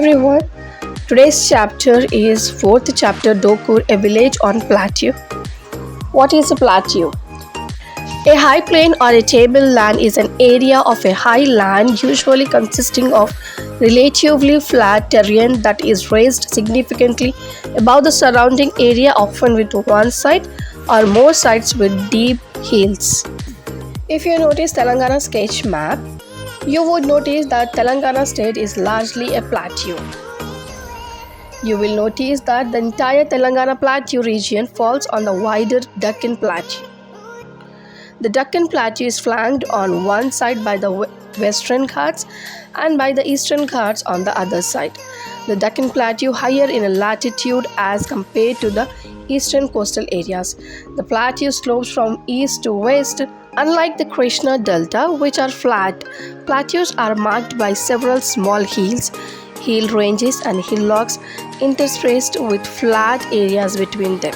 everyone. Today's chapter is fourth chapter Dokur, a village on plateau. What is a plateau? A high plain or a tableland is an area of a high land usually consisting of relatively flat terrain that is raised significantly above the surrounding area, often with one side or more sides with deep hills. If you notice Telangana sketch map, you would notice that Telangana state is largely a plateau. You will notice that the entire Telangana Plateau region falls on the wider Deccan Plateau. The Deccan Plateau is flanked on one side by the Western Ghats and by the Eastern Ghats on the other side. The Deccan Plateau higher in latitude as compared to the eastern coastal areas. The plateau slopes from east to west. Unlike the Krishna Delta, which are flat, plateaus are marked by several small hills, hill ranges and hillocks interspersed with flat areas between them.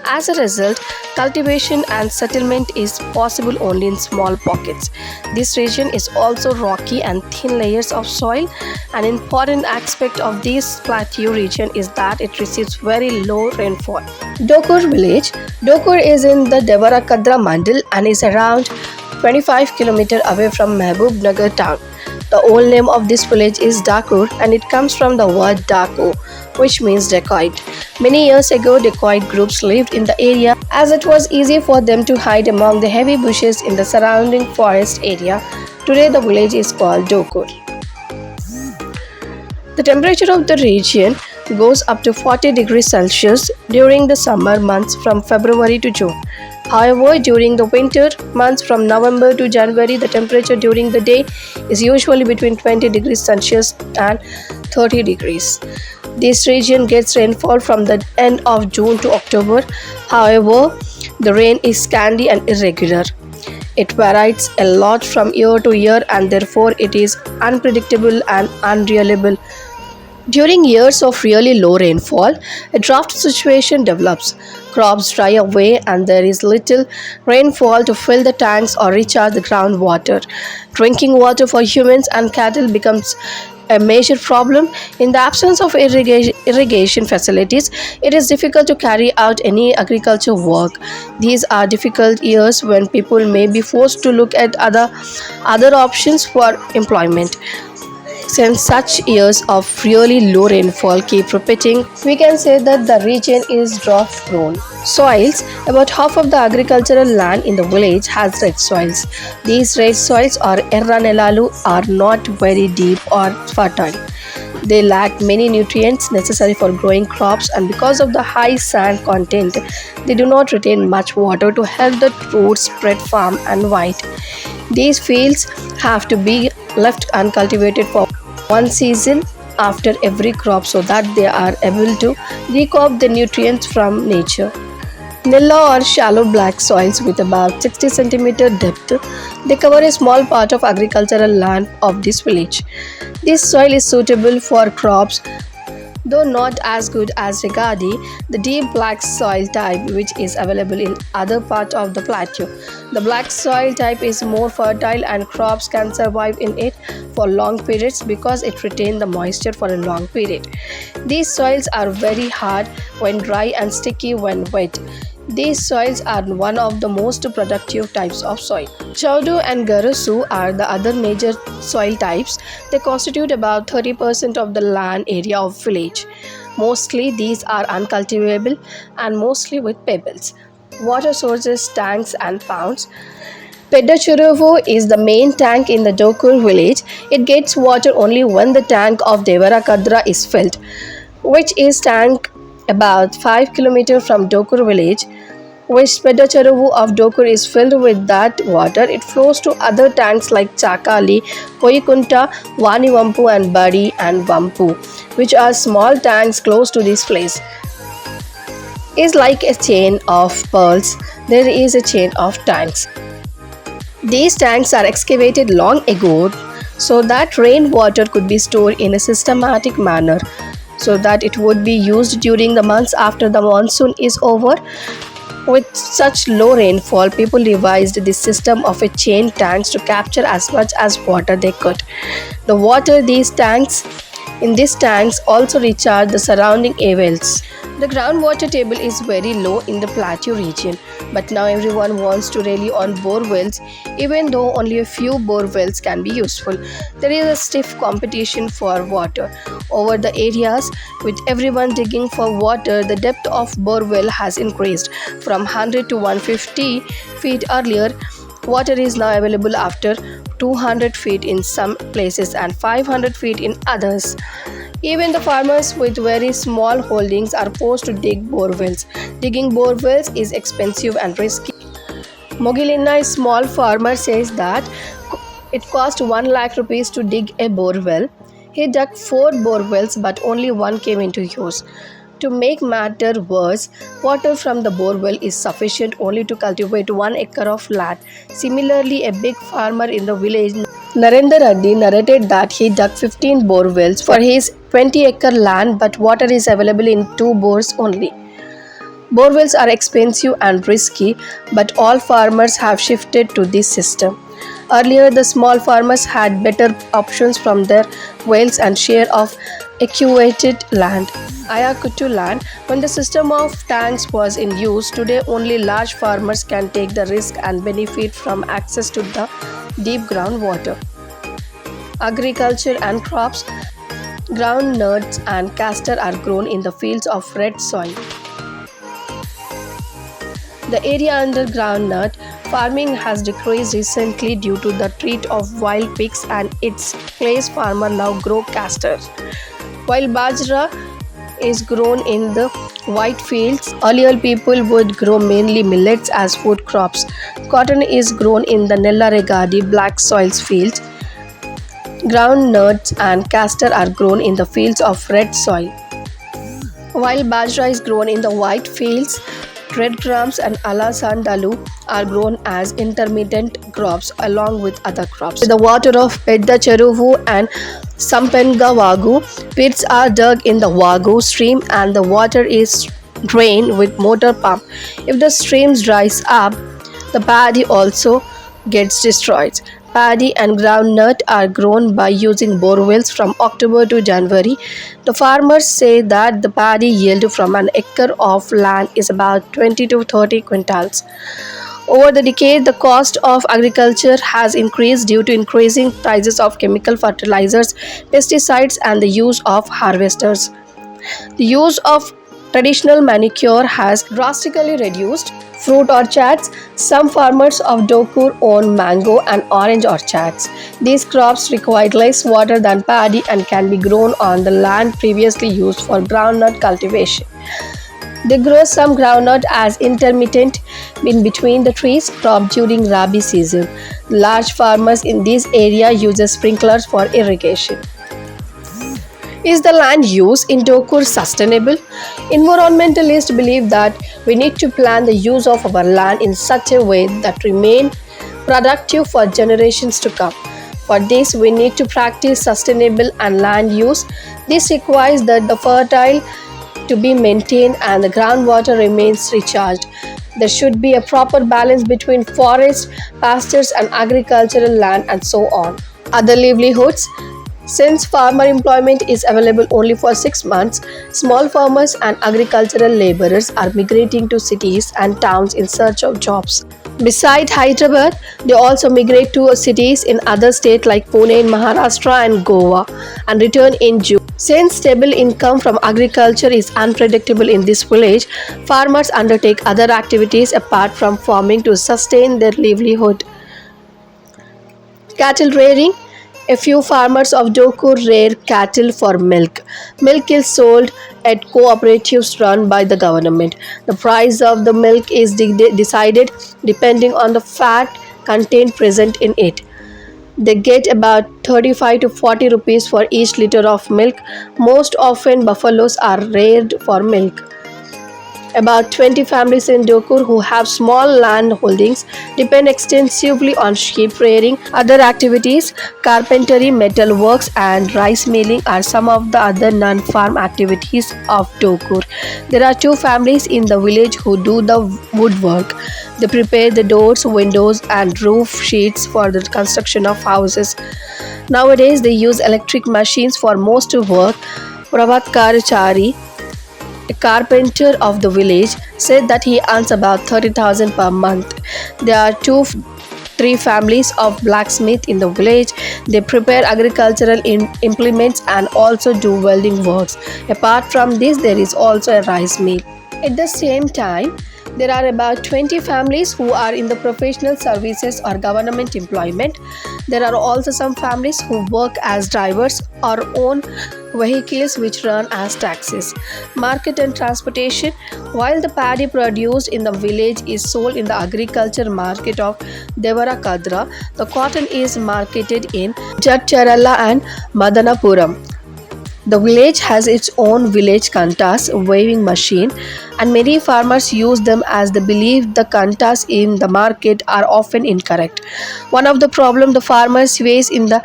As a result, cultivation and settlement is possible only in small pockets. This region is also rocky and thin layers of soil. An important aspect of this plateau region is that it receives very low rainfall. Dokur village. Dokur is in the Devarakadra Mandal and is around 25 km away from Mahbub Nagar town. The old name of this village is Dakur and it comes from the word Daku, which means dacoit. Many years ago, dacoit groups lived in the area as it was easy for them to hide among the heavy bushes in the surrounding forest area. Today, the village is called Dokur. The temperature of the region goes up to 40 degrees Celsius during the summer months from February to June. However, during the winter months from November to January, the temperature during the day is usually between 20 degrees Celsius and 30 degrees. This region gets rainfall from the end of June to October. However, the rain is scanty and irregular. It varies a lot from year to year and therefore it is unpredictable and unreliable. During years of really low rainfall, a drought situation develops. Crops dry away and there is little rainfall to fill the tanks or recharge the groundwater. Drinking water for humans and cattle becomes a major problem. In the absence of irrigation facilities, it is difficult to carry out any agriculture work. These are difficult years when people may be forced to look at other options for employment. Since such years of really low rainfall keep repeating, we can say that the region is drought prone. Soils. About half of the agricultural land in the village has red soils. These red soils or erra nelalu are not very deep or fertile. They lack many nutrients necessary for growing crops and because of the high sand content, they do not retain much water to help the roots spread firm and wide. These fields have to be left uncultivated for one season after every crop so that they are able to recoup the nutrients from nature. Nilla or shallow black soils with about 60 cm depth, they cover a small part of agricultural land of this village. This soil is suitable for crops, though not as good as regarding the deep black soil type which is available in other parts of the plateau. The black soil type is more fertile and crops can survive in it for long periods because it retains the moisture for a long period. These soils are very hard when dry and sticky when wet. These soils are one of the most productive types of soil. Chaudu and Garasu are the other major soil types. They constitute about 30% of the land area of village. Mostly these are uncultivable and mostly with pebbles. Water sources, tanks and ponds. Peddacheruvu is the main tank in the Dokur village. It gets water only when the tank of Devarakadra is filled, which is tank about 5 km from Dokur village. When Peddacheruvu of Dokur is filled with that water, it flows to other tanks like Chakali, Koyikunta, Vanivampu and Badi and Vampu, which are small tanks close to this place. Is like a chain of pearls. There is a chain of tanks. These tanks are excavated long ago so that rainwater could be stored in a systematic manner, so that it would be used during the months after the monsoon is over. With such low rainfall, people devised this system of a chain tanks to capture as much as water they could. The water these tanks in these tanks also recharge the surrounding wells. The groundwater table is very low in the plateau region, but now everyone wants to rely on bore wells, even though only a few bore wells can be useful. There is a stiff competition for water over the areas, with everyone digging for water. The depth of bore well has increased from 100 to 150 feet earlier. Water is now available after 200 feet in some places and 500 feet in others. Even the farmers with very small holdings are forced to dig bore wells. Digging bore wells is expensive and risky. Mogilina, a small farmer, says that it cost 1 lakh rupees to dig a bore well. He dug 4 bore wells, but only one came into use. To make matter worse, water from the bore well is sufficient only to cultivate 1 acre of land. Similarly, a big farmer in the village, Narendra Reddy, narrated that he dug 15 bore wells for his 20-acre land, but water is available in 2 bores only. Bore wells are expensive and risky, but all farmers have shifted to this system. Earlier, the small farmers had better options from their wells and share of excavated land. Ayakutu land. When the system of tanks was in use, today only large farmers can take the risk and benefit from access to the deep groundwater. Agriculture and crops. Groundnuts and castor are grown in the fields of red soil. The area under groundnut farming has decreased recently due to the threat of wild pigs, and its place farmers now grow castor. While bajra is grown in the white fields, earlier people would grow mainly millets as food crops. Cotton is grown in the Nella regadi black soils fields. Groundnuts and castor are grown in the fields of red soil. While bajra is grown in the white fields, red grams and alasandalu are grown as intermittent crops along with other crops. With the water of Pedda Cheruvu and Sampenga Vagu, pits are dug in the Vagu stream and the water is drained with motor pump. If the stream dries up, the paddy also gets destroyed. Paddy and groundnut are grown by using bore wells from October to January. The farmers say that the paddy yield from an acre of land is about 20 to 30 quintals. Over the decade, the cost of agriculture has increased due to increasing prices of chemical fertilizers, pesticides, and the use of harvesters. The use of traditional manicure has drastically reduced. Fruit orchards. Some farmers of Dokur own mango and orange orchards. These crops require less water than paddy and can be grown on the land previously used for groundnut cultivation. They grow some groundnut as intermittent in between the trees cropped during Rabi season. Large farmers in this area use sprinklers for irrigation. Is the land use in Dokur sustainable? Environmentalists believe that we need to plan the use of our land in such a way that remain productive for generations to come. For this, we need to practice sustainable and land use. This requires that the fertile to be maintained and the groundwater remains recharged. There should be a proper balance between forest, pastures, and agricultural land, and so on. Other livelihoods. Since farmer employment is available only for 6 months, small farmers and agricultural laborers are migrating to cities and towns in search of jobs. Besides Hyderabad, they also migrate to cities in other states like Pune in Maharashtra and Goa and return in June. Since stable income from agriculture is unpredictable in this village, farmers undertake other activities apart from farming to sustain their livelihood. Cattle rearing. A few farmers of Dokur rear cattle for milk. Milk is sold at cooperatives run by the government. The price of the milk is decided depending on the fat content present in it. They get about 35 to 40 rupees for each liter of milk. Most often, buffaloes are reared for milk. About 20 families in Dokur who have small land holdings depend extensively on sheep rearing. Other activities, carpentry, metal works, and rice milling are some of the other non-farm activities of Dokur. There are 2 families in the village who do the woodwork. They prepare the doors, windows, and roof sheets for the construction of houses. Nowadays, they use electric machines for most work. Prabhat a carpenter of the village, said that he earns about 30,000 per month. There are three families of blacksmith in the village. They prepare agricultural implements and also do welding works. Apart from this, there is also a rice mill. At the same time, there are about 20 families who are in the professional services or government employment. There are also some families who work as drivers or own vehicles which run as taxis. Market and transportation. While the paddy produced in the village is sold in the agriculture market of Devarakadra, the cotton is marketed in Jadcherala and Madanapuram. The village has its own village kantas weighing machine, and many farmers use them as they believe the kantas in the market are often incorrect. One of the problems the farmers face in the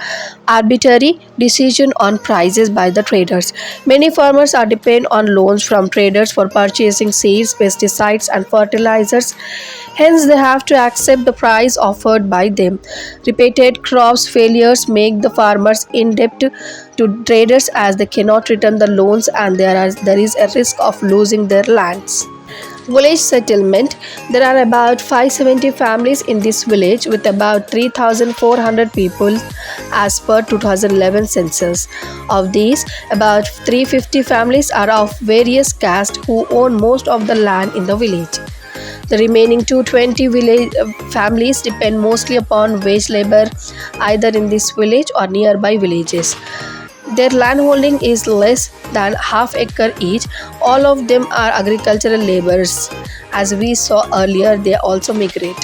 arbitrary decision on prices by the traders. Many farmers are dependent on loans from traders for purchasing seeds, pesticides and fertilizers. Hence, they have to accept the price offered by them. Repeated crops failures make the farmers in debt to traders as they cannot return the loans, and there is a risk of losing their lands. Village settlement. There are about 570 families in this village with about 3,400 people as per 2011 census. Of these, about 350 families are of various castes who own most of the land in the village. The remaining 220 families depend mostly upon wage labor either in this village or nearby villages. Their landholding is less than half acre each. All of them are agricultural laborers. As we saw earlier, they also migrate.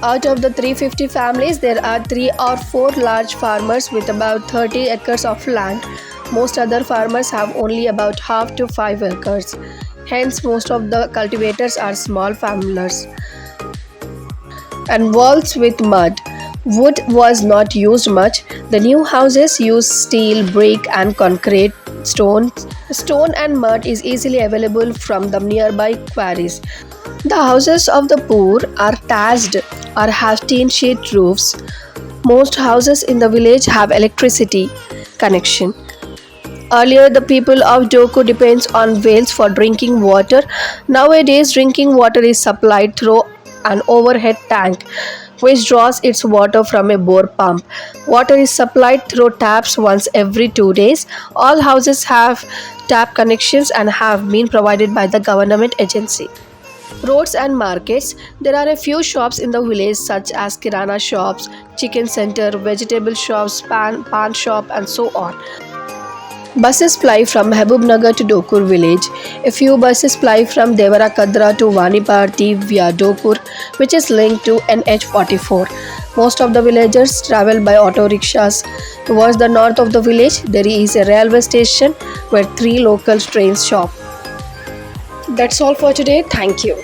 Out of the 350 families, there are 3 or 4 large farmers with about 30 acres of land. Most other farmers have only about half to 5 acres. Hence, most of the cultivators are small farmers. And walls with mud. Wood was not used much. The new houses use steel, brick and concrete. Stone and mud is easily available from the nearby quarries. The houses of the poor are thatched or have tin sheet roofs. Most houses in the village have electricity connection. Earlier, the people of Doku depends on wells for drinking water. Nowadays, drinking water is supplied through an overhead tank, which draws its water from a bore pump. Water is supplied through taps once every 2 days. All houses have tap connections and have been provided by the government agency. Roads and markets. There are a few shops in the village such as kirana shops, chicken center, vegetable shops, pan shop and so on. Buses ply from Mahbubnagar to Dokur village. A few buses ply from Devarakadra to Vaniparti via Dokur, which is linked to NH44. Most of the villagers travel by auto rickshaws. Towards the north of the village, there is a railway station where 3 local trains stop. That's all for today. Thank you.